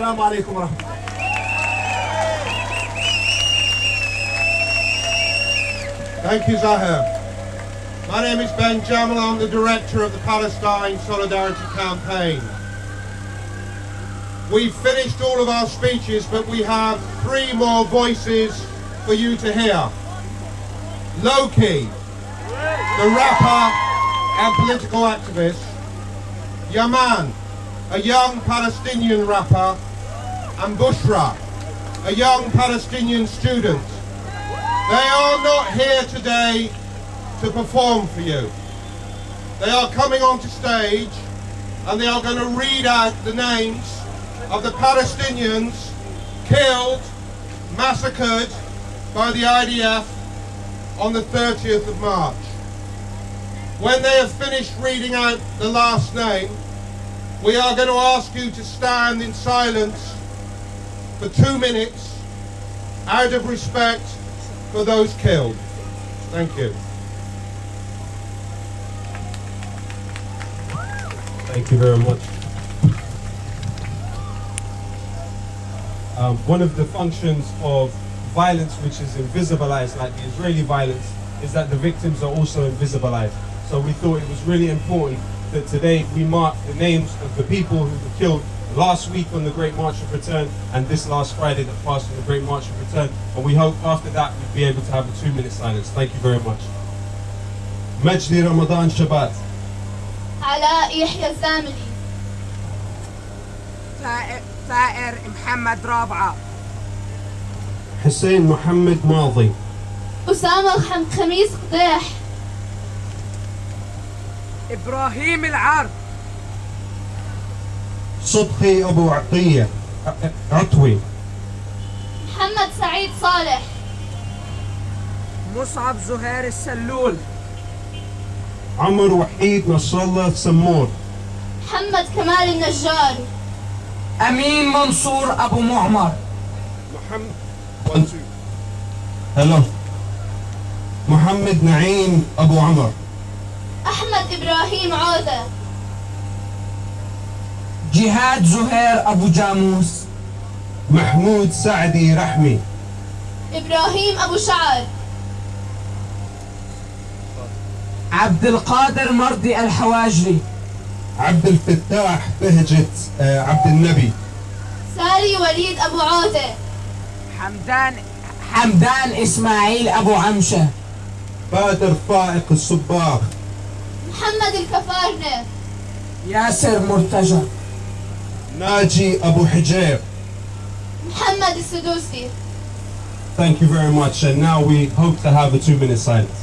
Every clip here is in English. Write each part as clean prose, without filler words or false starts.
السلام عليكم ورحمة الله. Thank you, Zahir. My name is Jamal. I'm the director of the Palestine Solidarity Campaign. We've finished all of our speeches, but we have 3 more voices for you to hear. Lowkey, the rapper and political activist. Yaman, a young Palestinian rapper. And Bushra, a young Palestinian student. They are not here today to perform for you. They are coming onto stage and they are going to read out the names of the Palestinians killed, massacred by the IDF on the 30th of March. When they have finished reading out the last name, we are going to ask you to stand in silence for 2 minutes out of respect for those killed. Thank you. Thank you very much. One of the functions of violence which is invisibilized, like the Israeli violence, is that the victims are also invisibilized. So we thought it was really important that today we mark the names of the people who were killed last week on the Great March of Return and this last Friday that passed on the Great March of Return. And we hope after that we'll be able to have a 2-minute silence. Thank you very much. مجدي رمضان شبات. علاء يحيى الزاملي. ثائر محمد رابعة. حسين محمد ماضي. أسامة خميس قديح. إبراهيم العرب. صبحي أبو عطية عطوي. محمد سعيد صالح. مصعب زهير السلول. عمر وحيد نصر الله سمور. محمد كمال النجار. أمين منصور أبو معمر. محمد هلو محمد نعيم أبو عمر. أحمد إبراهيم عودة. جهاد زهير أبو جاموس. محمود سعدي رحمي. إبراهيم أبو شعر. عبد القادر مرضي الحواجري. عبد الفتاح بهجة عبد النبي. ساري وليد أبو عودة. حمدان إسماعيل أبو عمشة. بادر فائق الصباغ. محمد الكفارنة. ياسر مرتجى. ناجي أبو حجير. محمد السدوسي. Thank you very much, and now we hope to have a 2-minute silence.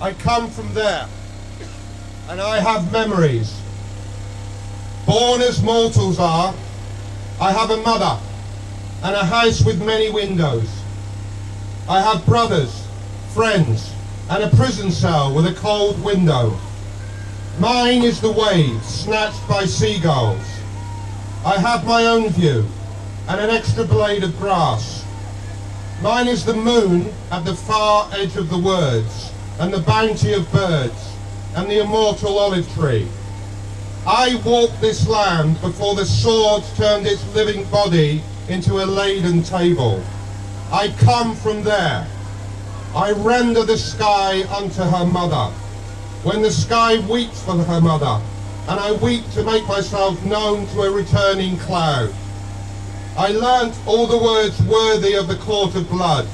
I come from there, and I have memories. Born as mortals are, I have a mother and a house with many windows. I have brothers, friends, and a prison cell with a cold window. Mine is the wave snatched by seagulls. I have my own view and an extra blade of grass. Mine is the moon at the far edge of the words, and the bounty of birds, and the immortal olive tree. I walked this land before the sword turned its living body into a laden table. I come from there. I render the sky unto her mother, when the sky weeps for her mother, and I weep to make myself known to a returning cloud. I learnt all the words worthy of the court of blood,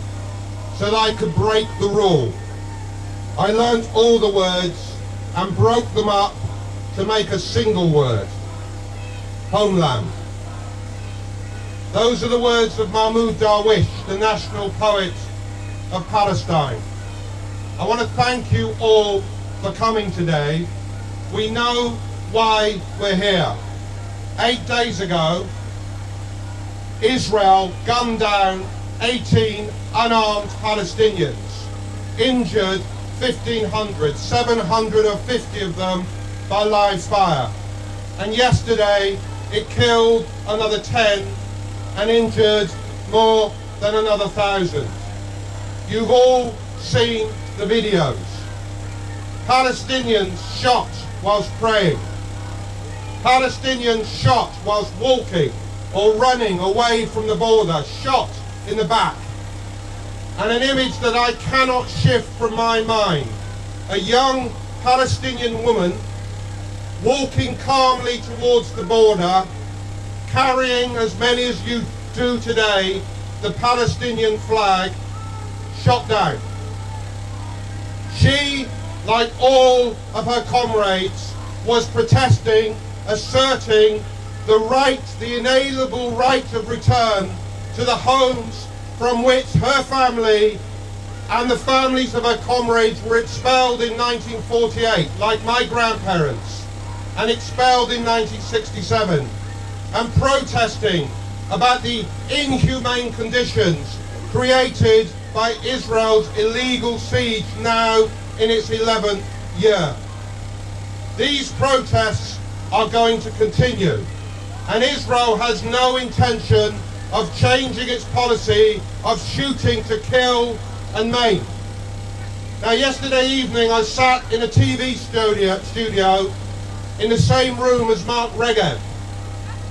so that I could break the rule. I learnt all the words and broke them up to make a single word: homeland. Those are the words of Mahmoud Darwish, the national poet of Palestine. I want to thank you all for coming today. We know why we're here. 8 days ago, Israel gunned down 18 unarmed Palestinians, injured 1,500, 750 of them by live fire. And yesterday it killed another 10 and injured more than another 1,000. You've all seen the videos. Palestinians shot whilst praying. Palestinians shot whilst walking or running away from the border, shot in the back. And an image that I cannot shift from my mind: a young Palestinian woman walking calmly towards the border, carrying, as many as you do today, the Palestinian flag, shot down. She, like all of her comrades, was protesting, asserting the right, the inalienable right of return to the homes from which her family and the families of her comrades were expelled in 1948, like my grandparents, and expelled in 1967, and protesting about the inhumane conditions created by Israel's illegal siege, now in its 11th year. These protests are going to continue, and Israel has no intention of changing its policy of shooting to kill and maim. Now, yesterday evening I sat in a TV studio in the same room as Mark Regev.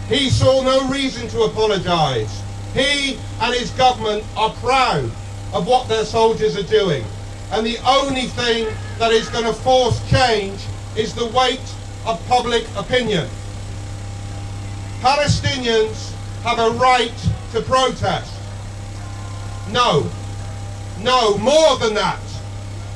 He saw no reason to apologise. He and his government are proud of what their soldiers are doing, and the only thing that is going to force change is the weight of public opinion. Palestinians have a right to protest. No, more than that.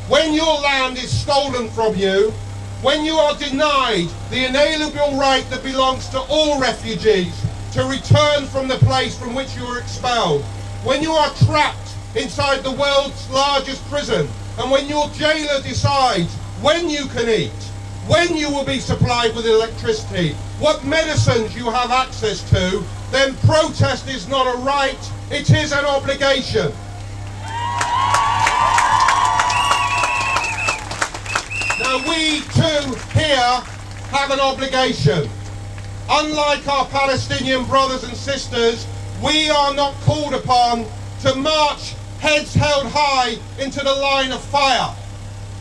When your land is stolen from you, when you are denied the inalienable right that belongs to all refugees to return from the place from which you were expelled, when you are trapped inside the world's largest prison, and when your jailer decides when you can eat, when you will be supplied with electricity, what medicines you have access to, then protest is not a right, it is an obligation. Now we too here have an obligation. Unlike our Palestinian brothers and sisters, we are not called upon to march heads held high into the line of fire,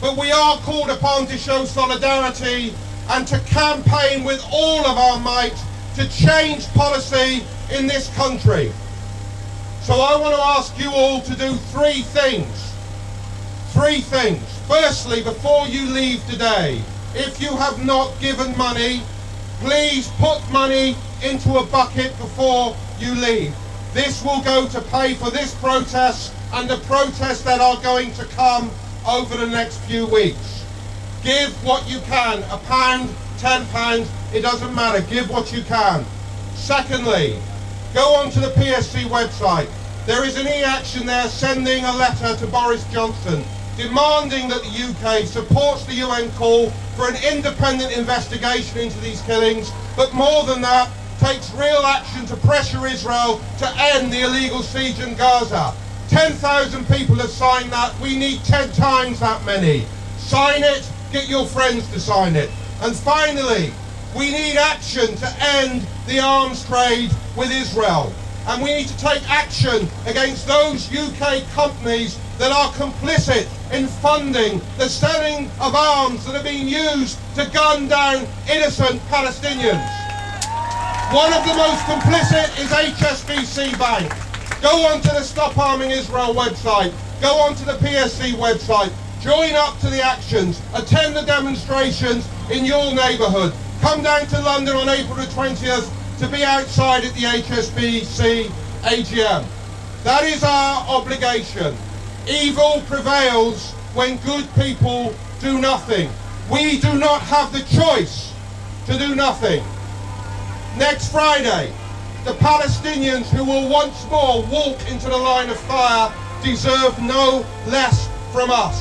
but we are called upon to show solidarity and to campaign with all of our might to change policy in this country. So I want to ask you all to do three things. Three things. Firstly, before you leave today, if you have not given money, please put money into a bucket before you leave. This will go to pay for this protest and the protests that are going to come over the next few weeks. Give what you can, £1, £10, it doesn't matter, give what you can. Secondly, go onto the PSC website. There is an e-action there sending a letter to Boris Johnson demanding that the UK supports the UN call for an independent investigation into these killings, but more than that, takes real action to pressure Israel to end the illegal siege in Gaza. 10,000 people have signed that. We need 10 times that many. Sign it, get your friends to sign it. And finally, we need action to end the arms trade with Israel. And we need to take action against those UK companies that are complicit in funding the selling of arms that are being used to gun down innocent Palestinians. One of the most complicit is HSBC Bank. Go onto the Stop Arming Israel website. Go onto the PSC website. Join up to the actions. Attend the demonstrations in your neighbourhood. Come down to London on April the 20th to be outside at the HSBC AGM. That is our obligation. Evil prevails when good people do nothing. We do not have the choice to do nothing. Next Friday, the Palestinians who will once more walk into the line of fire deserve no less from us.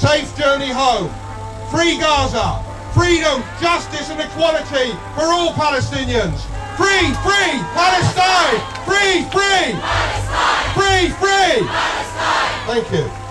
Safe journey home. Free Gaza. Freedom, justice and equality for all Palestinians. Free, free Palestine! Free, free! Palestine! Free, free! Palestine! Thank you.